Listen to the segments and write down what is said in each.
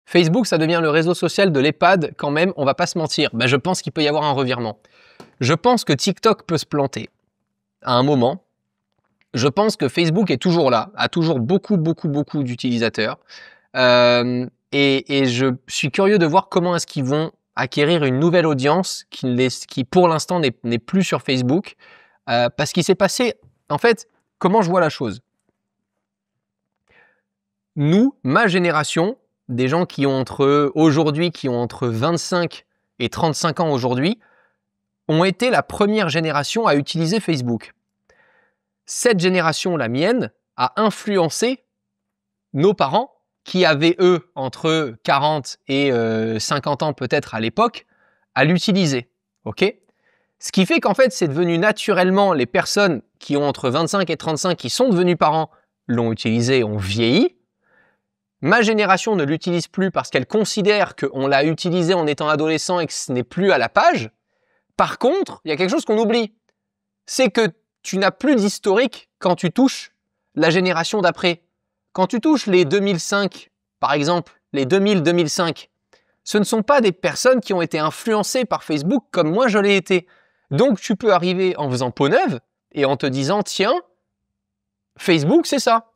Facebook, ça devient le réseau social de l'EHPAD quand même, on va pas se mentir. Ben, je pense qu'il peut y avoir un revirement. Je pense que TikTok peut se planter à un moment. Je pense que Facebook est toujours là, a toujours beaucoup d'utilisateurs. Et je suis curieux de voir comment est-ce qu'ils vont acquérir une nouvelle audience qui pour l'instant n'est plus sur Facebook. Parce qu'il s'est passé, en fait, comment je vois la chose. Nous, ma génération, des gens qui ont entre 25 et 35 ans aujourd'hui, ont été la première génération à utiliser Facebook. Cette génération, la mienne, a influencé nos parents qui avaient, eux, entre 40 et 50 ans peut-être à l'époque, à l'utiliser. Ok ? Ce qui fait qu'en fait, c'est devenu naturellement les personnes qui ont entre 25 et 35 qui sont devenus parents l'ont utilisé, ont vieilli. Ma génération ne l'utilise plus parce qu'elle considère qu'on l'a utilisé en étant adolescent et que ce n'est plus à la page. Par contre, il y a quelque chose qu'on oublie. C'est que tu n'as plus d'historique quand tu touches la génération d'après. Quand tu touches les 2005, par exemple, les 2000-2005, ce ne sont pas des personnes qui ont été influencées par Facebook comme moi je l'ai été. Donc tu peux arriver en faisant peau neuve et en te disant, tiens, Facebook c'est ça.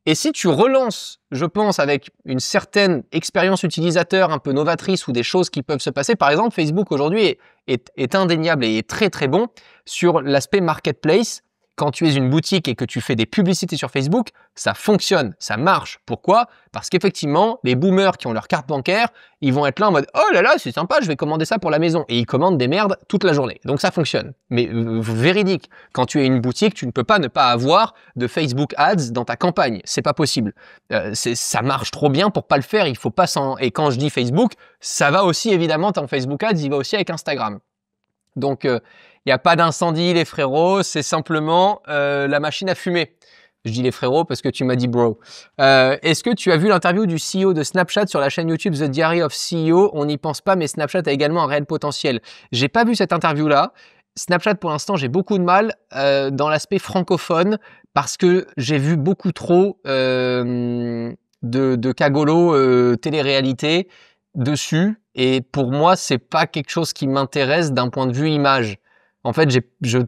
Et si tu relances, je pense, avec une certaine expérience utilisateur un peu novatrice ou des choses qui peuvent se passer, par exemple, Facebook aujourd'hui est indéniable et est très très bon sur l'aspect marketplace. Quand tu es une boutique et que tu fais des publicités sur Facebook, ça fonctionne, ça marche. Pourquoi ? Parce qu'effectivement, les boomers qui ont leur carte bancaire, ils vont être là en mode « Oh là là, c'est sympa, je vais commander ça pour la maison ». Et ils commandent des merdes toute la journée. Donc ça fonctionne. Mais véridique, quand tu es une boutique, tu ne peux pas ne pas avoir de Facebook Ads dans ta campagne. C'est pas possible. Ça marche trop bien pour pas le faire. Il faut pas s'en... Et quand je dis Facebook, ça va aussi évidemment, ton Facebook Ads, il va aussi avec Instagram. Donc, il n'y a pas d'incendie, les frérots, c'est simplement la machine à fumer. Je dis les frérots parce que tu m'as dit bro. Est-ce que tu as vu l'interview du CEO de Snapchat sur la chaîne YouTube The Diary of CEO? On n'y pense pas, mais Snapchat a également un réel potentiel. J'ai pas vu cette interview-là. Snapchat, pour l'instant, j'ai beaucoup de mal dans l'aspect francophone parce que j'ai vu beaucoup trop de cagolos télé-réalité dessus. Et pour moi, c'est pas quelque chose qui m'intéresse d'un point de vue image. En fait, je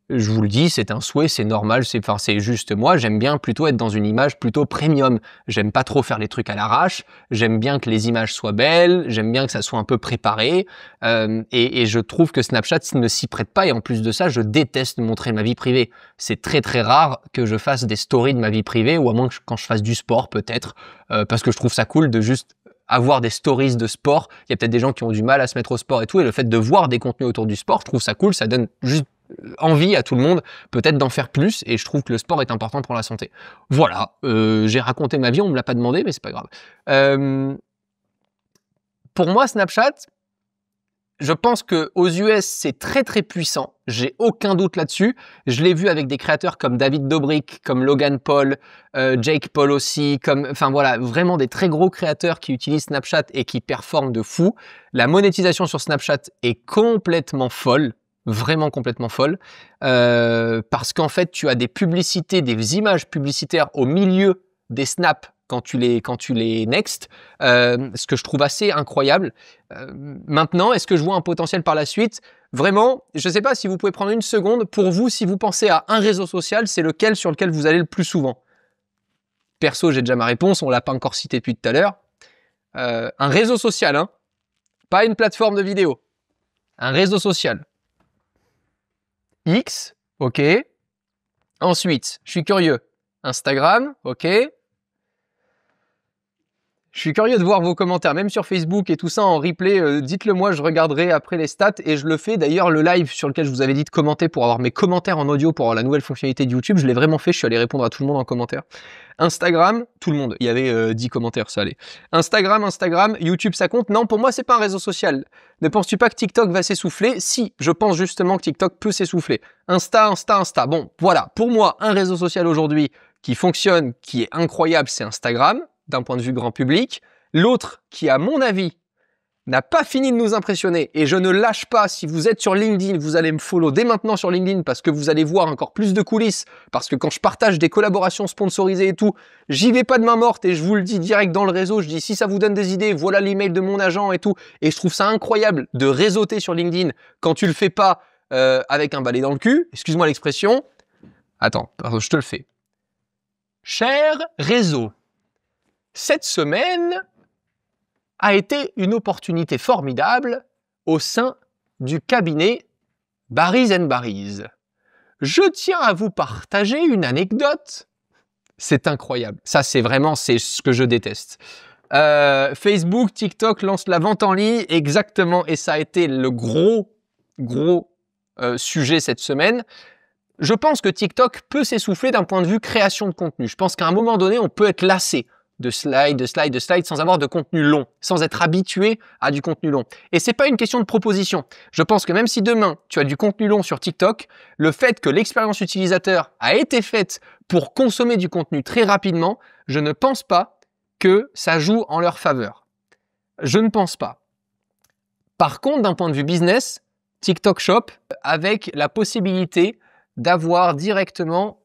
vous le dis, c'est un souhait, c'est normal, c'est juste moi. J'aime bien plutôt être dans une image plutôt premium. J'aime pas trop faire les trucs à l'arrache. J'aime bien que les images soient belles. J'aime bien que ça soit un peu préparé. Et je trouve que Snapchat ne s'y prête pas. Et en plus de ça, je déteste montrer ma vie privée. C'est très très rare que je fasse des stories de ma vie privée, ou à moins que quand je fasse du sport peut-être, parce que je trouve ça cool de juste avoir des stories de sport. Il y a peut-être des gens qui ont du mal à se mettre au sport et tout, et le fait de voir des contenus autour du sport, je trouve ça cool, ça donne juste envie à tout le monde peut-être d'en faire plus, et je trouve que le sport est important pour la santé. Voilà, j'ai raconté ma vie, on me l'a pas demandé, mais c'est pas grave. Pour moi, Snapchat, je pense que aux US, c'est très très puissant. J'ai aucun doute là-dessus. Je l'ai vu avec des créateurs comme David Dobrik, comme Logan Paul, Jake Paul aussi, enfin voilà, vraiment des très gros créateurs qui utilisent Snapchat et qui performent de fou. La monétisation sur Snapchat est complètement folle, vraiment complètement folle, parce qu'en fait, tu as des publicités, des images publicitaires au milieu des snaps quand tu les next, ce que je trouve assez incroyable. Maintenant, est-ce que je vois un potentiel par la suite? Vraiment, je ne sais pas si vous pouvez prendre une seconde. Pour vous, si vous pensez à un réseau social, c'est lequel sur lequel vous allez le plus souvent? Perso, j'ai déjà ma réponse, on ne l'a pas encore cité depuis tout à l'heure. Un réseau social, hein, pas une plateforme de vidéo. Un réseau social. X, ok. Ensuite, je suis curieux. Instagram, ok. Je suis curieux de voir vos commentaires, même sur Facebook et tout ça en replay. Dites-le moi, je regarderai après les stats et je le fais. D'ailleurs, le live sur lequel je vous avais dit de commenter pour avoir mes commentaires en audio pour avoir la nouvelle fonctionnalité de YouTube, je l'ai vraiment fait. Je suis allé répondre à tout le monde en commentaire. Instagram, tout le monde. Il y avait 10 commentaires, ça allait. Instagram, YouTube, ça compte? Non, pour moi, c'est pas un réseau social. Ne penses-tu pas que TikTok va s'essouffler? Si, je pense justement que TikTok peut s'essouffler. Insta. Bon, voilà. Pour moi, un réseau social aujourd'hui qui fonctionne, qui est incroyable, c'est Instagram, d'un point de vue grand public. L'autre qui, à mon avis, n'a pas fini de nous impressionner et je ne lâche pas. Si vous êtes sur LinkedIn, vous allez me follow dès maintenant sur LinkedIn parce que vous allez voir encore plus de coulisses, parce que quand je partage des collaborations sponsorisées et tout, j'y vais pas de main morte et je vous le dis direct dans le réseau. Je dis si ça vous donne des idées, voilà l'email de mon agent et tout. Et je trouve ça incroyable de réseauter sur LinkedIn quand tu le fais pas avec un balai dans le cul. Excuse-moi l'expression. Attends, pardon, je te le fais. Cher réseau, cette semaine a été une opportunité formidable au sein du cabinet Barry's & Barry's. Je tiens à vous partager une anecdote. C'est incroyable. Ça, c'est ce que je déteste. Facebook, TikTok lancent la vente en ligne, exactement, et ça a été le gros sujet cette semaine. Je pense que TikTok peut s'essouffler d'un point de vue création de contenu. Je pense qu'à un moment donné, on peut être lassé de slides sans avoir de contenu long, sans être habitué à du contenu long. Et c'est pas une question de proposition. Je pense que même si demain, tu as du contenu long sur TikTok, le fait que l'expérience utilisateur a été faite pour consommer du contenu très rapidement, je ne pense pas que ça joue en leur faveur. Je ne pense pas. Par contre, d'un point de vue business, TikTok Shop, avec la possibilité d'avoir directement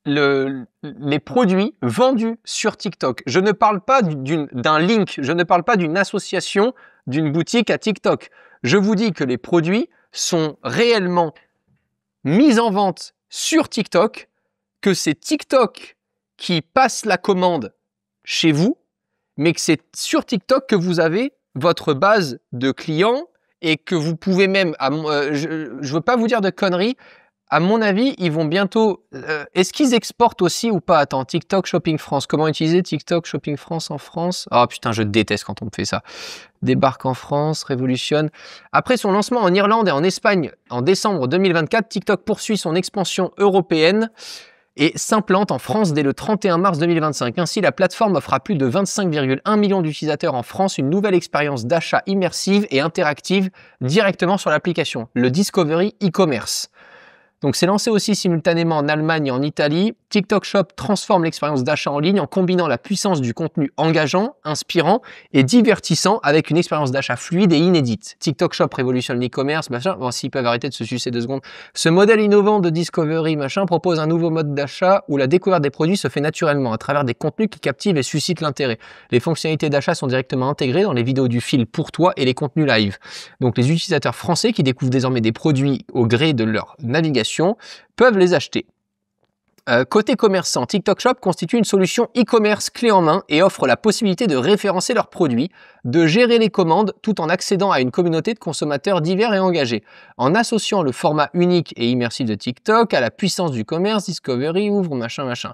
les produits vendus sur TikTok. Je ne parle pas d'un link, je ne parle pas d'une association d'une boutique à TikTok. Je vous dis que les produits sont réellement mis en vente sur TikTok, que c'est TikTok qui passe la commande chez vous, mais que c'est sur TikTok que vous avez votre base de clients et que vous pouvez même, je ne veux pas vous dire de conneries, à mon avis, ils vont bientôt... est-ce qu'ils exportent aussi ou pas? Attends, TikTok Shopping France. Comment utiliser TikTok Shopping France en France? Oh putain, je déteste quand on me fait ça. Débarque en France, révolutionne. Après son lancement en Irlande et en Espagne en décembre 2024, TikTok poursuit son expansion européenne et s'implante en France dès le 31 mars 2025. Ainsi, la plateforme offre à plus de 25,1 millions d'utilisateurs en France une nouvelle expérience d'achat immersive et interactive directement sur l'application, le Discovery e-commerce. Donc c'est lancé aussi simultanément en Allemagne et en Italie. TikTok Shop transforme l'expérience d'achat en ligne en combinant la puissance du contenu engageant, inspirant et divertissant avec une expérience d'achat fluide et inédite. TikTok Shop révolutionne l'e-commerce, machin. Bon, s'ils peuvent arrêter de se sucer 2 secondes. Ce modèle innovant de Discovery, machin, propose un nouveau mode d'achat où la découverte des produits se fait naturellement à travers des contenus qui captivent et suscitent l'intérêt. Les fonctionnalités d'achat sont directement intégrées dans les vidéos du fil pour toi et les contenus live. Donc les utilisateurs français qui découvrent désormais des produits au gré de leur navigation peuvent les acheter. Côté commerçant, TikTok Shop constitue une solution e-commerce clé en main et offre la possibilité de référencer leurs produits, de gérer les commandes tout en accédant à une communauté de consommateurs divers et engagés. En associant le format unique et immersif de TikTok à la puissance du commerce, Discovery ouvre machin.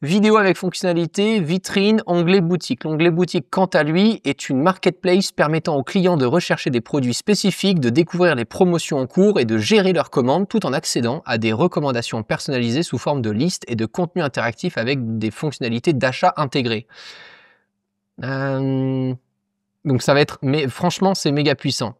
Vidéo avec fonctionnalité, vitrine, onglet boutique. L'onglet boutique, quant à lui, est une marketplace permettant aux clients de rechercher des produits spécifiques, de découvrir les promotions en cours et de gérer leurs commandes tout en accédant à des recommandations personnalisées sous forme de listes et de contenus interactifs avec des fonctionnalités d'achat intégrées. Donc ça va être... Mais franchement, c'est méga puissant.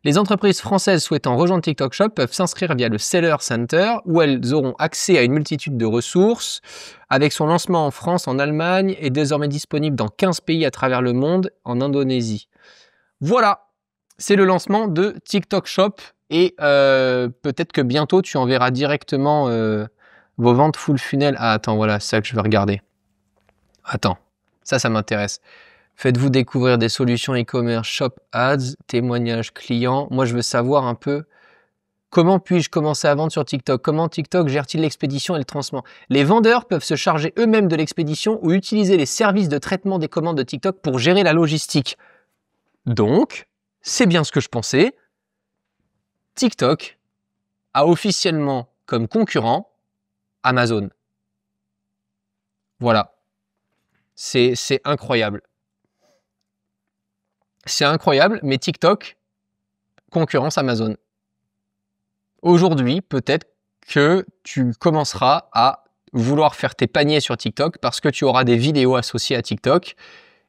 Les entreprises françaises souhaitant rejoindre TikTok Shop peuvent s'inscrire via le Seller Center où elles auront accès à une multitude de ressources. Avec son lancement en France, en Allemagne et désormais disponible dans 15 pays à travers le monde, en Indonésie. Voilà, c'est le lancement de TikTok Shop et peut-être que bientôt tu enverras directement vos ventes full funnel. Ah attends, voilà, c'est ça que je vais regarder. Attends, ça m'intéresse. Faites-vous découvrir des solutions e-commerce, shop ads, témoignages clients. Moi, je veux savoir un peu comment puis-je commencer à vendre sur TikTok? Comment TikTok gère-t-il l'expédition et le transfert? Les vendeurs peuvent se charger eux-mêmes de l'expédition ou utiliser les services de traitement des commandes de TikTok pour gérer la logistique. Donc, c'est bien ce que je pensais. TikTok a officiellement comme concurrent Amazon. Voilà. C'est incroyable. C'est incroyable, mais TikTok concurrence Amazon. Aujourd'hui, peut-être que tu commenceras à vouloir faire tes paniers sur TikTok parce que tu auras des vidéos associées à TikTok.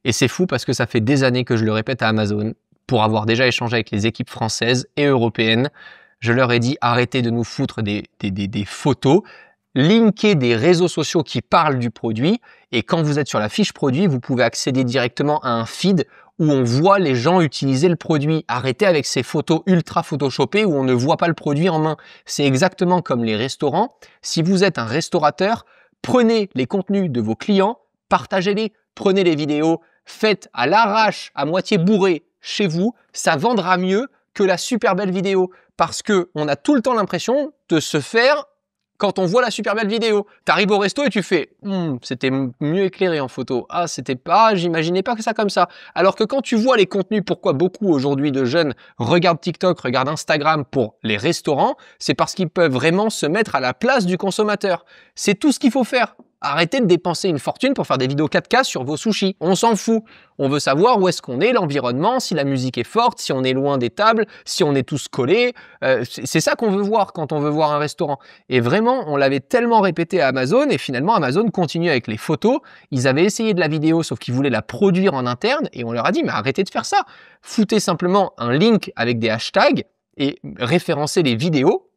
Et c'est fou parce que ça fait des années que je le répète à Amazon pour avoir déjà échangé avec les équipes françaises et européennes. Je leur ai dit arrêtez de nous foutre des photos, linkez des réseaux sociaux qui parlent du produit et quand vous êtes sur la fiche produit, vous pouvez accéder directement à un feed où on voit les gens utiliser le produit. Arrêtez avec ces photos ultra photoshopées où on ne voit pas le produit en main. C'est exactement comme les restaurants. Si vous êtes un restaurateur, prenez les contenus de vos clients, partagez-les, prenez les vidéos, faites à l'arrache, à moitié bourré chez vous, ça vendra mieux que la super belle vidéo. Parce que on a tout le temps l'impression de se faire quand on voit la super belle vidéo. T'arrives au resto et tu fais c'était mieux éclairé en photo. Ah, c'était pas, j'imaginais pas que ça comme ça. Alors que quand tu vois les contenus, pourquoi beaucoup aujourd'hui de jeunes regardent TikTok, regardent Instagram pour les restaurants, c'est parce qu'ils peuvent vraiment se mettre à la place du consommateur. C'est tout ce qu'il faut faire. Arrêtez de dépenser une fortune pour faire des vidéos 4K sur vos sushis. On s'en fout. On veut savoir où est-ce qu'on est, l'environnement, si la musique est forte, si on est loin des tables, si on est tous collés. C'est ça qu'on veut voir quand on veut voir un restaurant. Et vraiment, on l'avait tellement répété à Amazon et finalement Amazon continue avec les photos. Ils avaient essayé de la vidéo sauf qu'ils voulaient la produire en interne et on leur a dit mais arrêtez de faire ça. Foutez simplement un link avec des hashtags et référencez les vidéos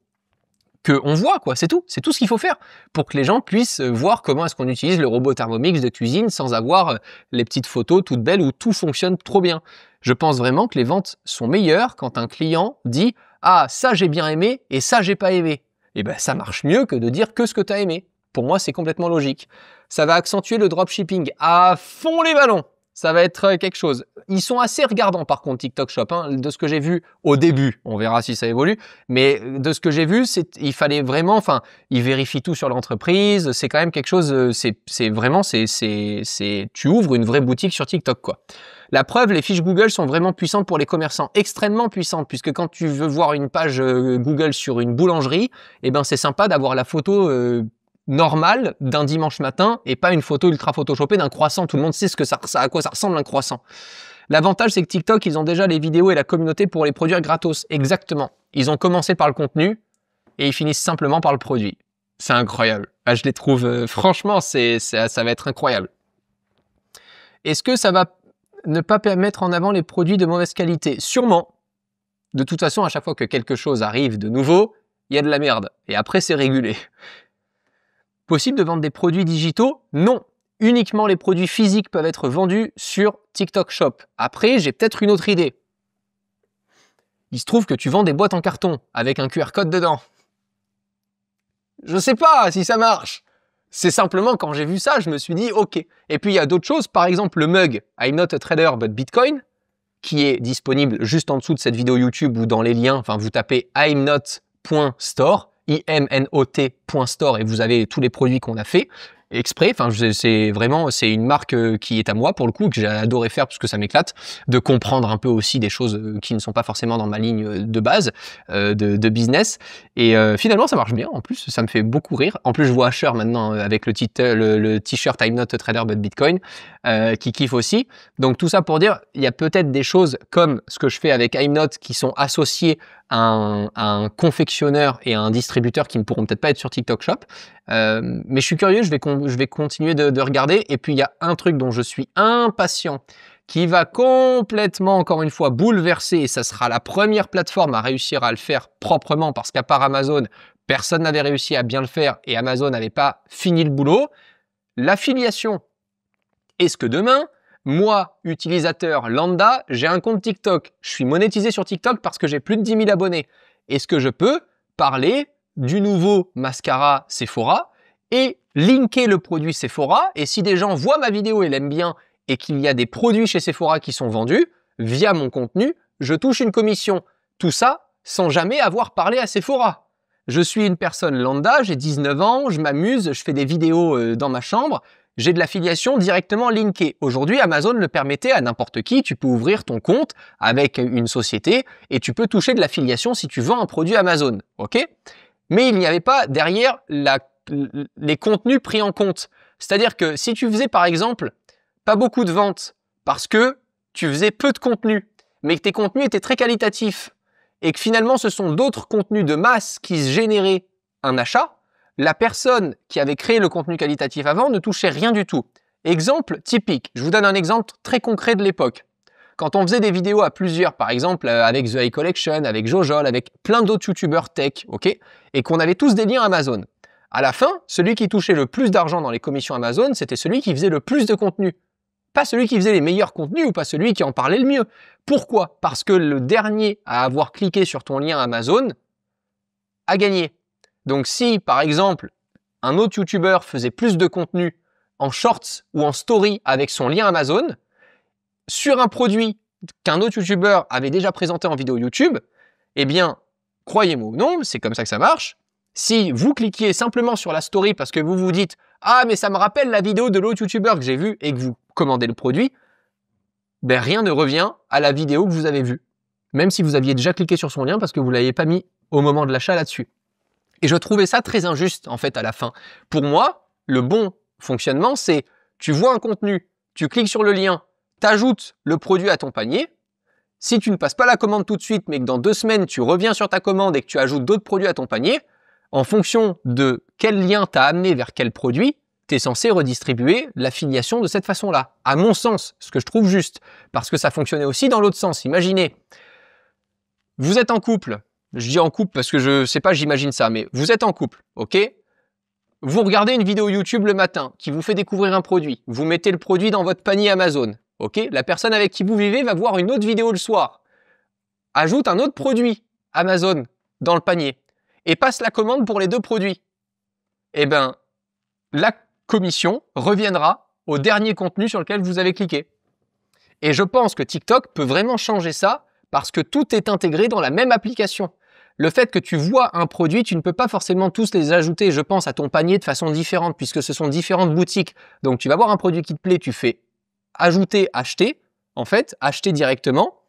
qu'on voit, quoi, c'est tout ce qu'il faut faire pour que les gens puissent voir comment est-ce qu'on utilise le robot Thermomix de cuisine sans avoir les petites photos toutes belles où tout fonctionne trop bien. Je pense vraiment que les ventes sont meilleures quand un client dit « Ah, ça j'ai bien aimé et ça j'ai pas aimé ». Et ben ça marche mieux que de dire que ce que tu as aimé. Pour moi, c'est complètement logique. Ça va accentuer le dropshipping à fond les ballons. Ça va être quelque chose. Ils sont assez regardants par contre TikTok Shop, hein, de ce que j'ai vu au début. On verra si ça évolue, mais de ce que j'ai vu, il fallait vraiment, enfin, ils vérifient tout sur l'entreprise. C'est quand même quelque chose. Tu ouvres une vraie boutique sur TikTok, quoi. La preuve, les fiches Google sont vraiment puissantes pour les commerçants, extrêmement puissantes, puisque quand tu veux voir une page Google sur une boulangerie, eh ben c'est sympa d'avoir la photo normal d'un dimanche matin et pas une photo ultra photoshopée d'un croissant. Tout le monde sait à quoi ça ressemble un croissant. L'avantage, c'est que TikTok, ils ont déjà les vidéos et la communauté pour les produire gratos. Exactement. Ils ont commencé par le contenu et ils finissent simplement par le produit. C'est incroyable. Je les trouve, franchement, ça va être incroyable. Est-ce que ça va ne pas mettre en avant les produits de mauvaise qualité? Sûrement. De toute façon, à chaque fois que quelque chose arrive de nouveau, il y a de la merde. Et après, c'est régulé. Possible de vendre des produits digitaux? Non. Uniquement les produits physiques peuvent être vendus sur TikTok Shop. Après, j'ai peut-être une autre idée. Il se trouve que tu vends des boîtes en carton avec un QR code dedans. Je sais pas si ça marche. C'est simplement quand j'ai vu ça, je me suis dit OK. Et puis il y a d'autres choses, par exemple le mug I'm not a trader but Bitcoin, qui est disponible juste en dessous de cette vidéo YouTube ou dans les liens. Enfin, vous tapez imnot.store. imnot.store et vous avez tous les produits qu'on a fait exprès. Enfin, c'est une marque qui est à moi pour le coup, que j'ai adoré faire parce que ça m'éclate de comprendre un peu aussi des choses qui ne sont pas forcément dans ma ligne de base de business. Et finalement, ça marche bien. En plus, ça me fait beaucoup rire. En plus, je vois Asher maintenant avec le t-shirt I'm not a trader but Bitcoin qui kiffe aussi. Donc tout ça pour dire, il y a peut-être des choses comme ce que je fais avec imnot qui sont associées à un confectionneur et à un distributeur qui ne pourront peut-être pas être sur TikTok Shop. Mais je suis curieux, je vais continuer de regarder. Et puis, il y a un truc dont je suis impatient qui va complètement, encore une fois, bouleverser. Et ça sera la première plateforme à réussir à le faire proprement parce qu'à part Amazon, personne n'avait réussi à bien le faire et Amazon n'avait pas fini le boulot. L'affiliation. Est-ce que demain, moi, utilisateur lambda, j'ai un compte TikTok, je suis monétisé sur TikTok parce que j'ai plus de 10 000 abonnés. Est-ce que je peux parler du nouveau mascara Sephora et linker le produit Sephora? Et si des gens voient ma vidéo et l'aiment bien et qu'il y a des produits chez Sephora qui sont vendus, via mon contenu, je touche une commission. Tout ça sans jamais avoir parlé à Sephora. Je suis une personne lambda, j'ai 19 ans, je m'amuse, je fais des vidéos dans ma chambre. J'ai de l'affiliation directement linkée. Aujourd'hui, Amazon le permettait à n'importe qui. Tu peux ouvrir ton compte avec une société et tu peux toucher de l'affiliation si tu vends un produit Amazon. OK? Mais il n'y avait pas derrière les contenus pris en compte. C'est-à-dire que si tu faisais par exemple pas beaucoup de ventes parce que tu faisais peu de contenu, mais que tes contenus étaient très qualitatifs et que finalement ce sont d'autres contenus de masse qui généraient un achat, la personne qui avait créé le contenu qualitatif avant ne touchait rien du tout. Exemple typique, je vous donne un exemple très concret de l'époque. Quand on faisait des vidéos à plusieurs, par exemple avec The High Collection, avec Jojol, avec plein d'autres youtubeurs tech, ok, et qu'on avait tous des liens Amazon. À la fin, celui qui touchait le plus d'argent dans les commissions Amazon, c'était celui qui faisait le plus de contenu. Pas celui qui faisait les meilleurs contenus ou pas celui qui en parlait le mieux. Pourquoi? Parce que le dernier à avoir cliqué sur ton lien Amazon a gagné. Donc si, par exemple, un autre YouTuber faisait plus de contenu en shorts ou en story avec son lien Amazon, sur un produit qu'un autre YouTuber avait déjà présenté en vidéo YouTube, eh bien, croyez-moi ou non, c'est comme ça que ça marche. Si vous cliquiez simplement sur la story parce que vous vous dites « Ah, mais ça me rappelle la vidéo de l'autre YouTuber que j'ai vu » et que vous commandez le produit, ben rien ne revient à la vidéo que vous avez vue. Même si vous aviez déjà cliqué sur son lien parce que vous ne l'avez pas mis au moment de l'achat là-dessus. Et je trouvais ça très injuste, en fait, à la fin. Pour moi, le bon fonctionnement, c'est tu vois un contenu, tu cliques sur le lien, tu ajoutes le produit à ton panier. Si tu ne passes pas la commande tout de suite, mais que dans 2 semaines, tu reviens sur ta commande et que tu ajoutes d'autres produits à ton panier, en fonction de quel lien t'a amené vers quel produit, tu es censé redistribuer l'affiliation de cette façon-là. À mon sens, ce que je trouve juste, parce que ça fonctionnait aussi dans l'autre sens. Imaginez, vous êtes en couple. Je dis en couple parce que je sais pas, j'imagine ça, mais vous êtes en couple, ok? Vous regardez une vidéo YouTube le matin qui vous fait découvrir un produit. Vous mettez le produit dans votre panier Amazon, ok? La personne avec qui vous vivez va voir une autre vidéo le soir. Ajoute un autre produit Amazon dans le panier et passe la commande pour les 2 produits. Eh ben, la commission reviendra au dernier contenu sur lequel vous avez cliqué. Et je pense que TikTok peut vraiment changer ça parce que tout est intégré dans la même application. Le fait que tu vois un produit, tu ne peux pas forcément tous les ajouter, je pense, à ton panier de façon différente puisque ce sont différentes boutiques. Donc tu vas voir un produit qui te plaît, tu fais ajouter, acheter, en fait, acheter directement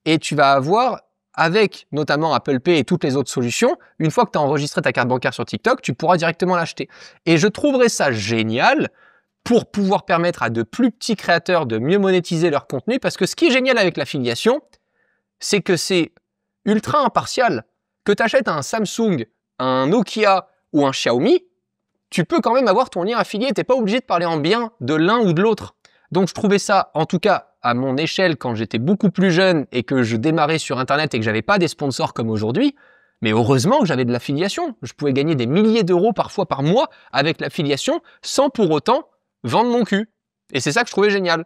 et tu vas avoir, avec notamment Apple Pay et toutes les autres solutions, une fois que tu as enregistré ta carte bancaire sur TikTok, tu pourras directement l'acheter. Et je trouverais ça génial pour pouvoir permettre à de plus petits créateurs de mieux monétiser leur contenu parce que ce qui est génial avec l'affiliation, c'est que c'est ultra impartial. Que tu achètes un Samsung, un Nokia ou un Xiaomi, tu peux quand même avoir ton lien affilié. Tu n'es pas obligé de parler en bien de l'un ou de l'autre. Donc je trouvais ça, en tout cas à mon échelle, quand j'étais beaucoup plus jeune et que je démarrais sur Internet et que j'avais pas des sponsors comme aujourd'hui, mais heureusement que j'avais de l'affiliation. Je pouvais gagner des milliers d'euros parfois par mois avec l'affiliation sans pour autant vendre mon cul. Et c'est ça que je trouvais génial.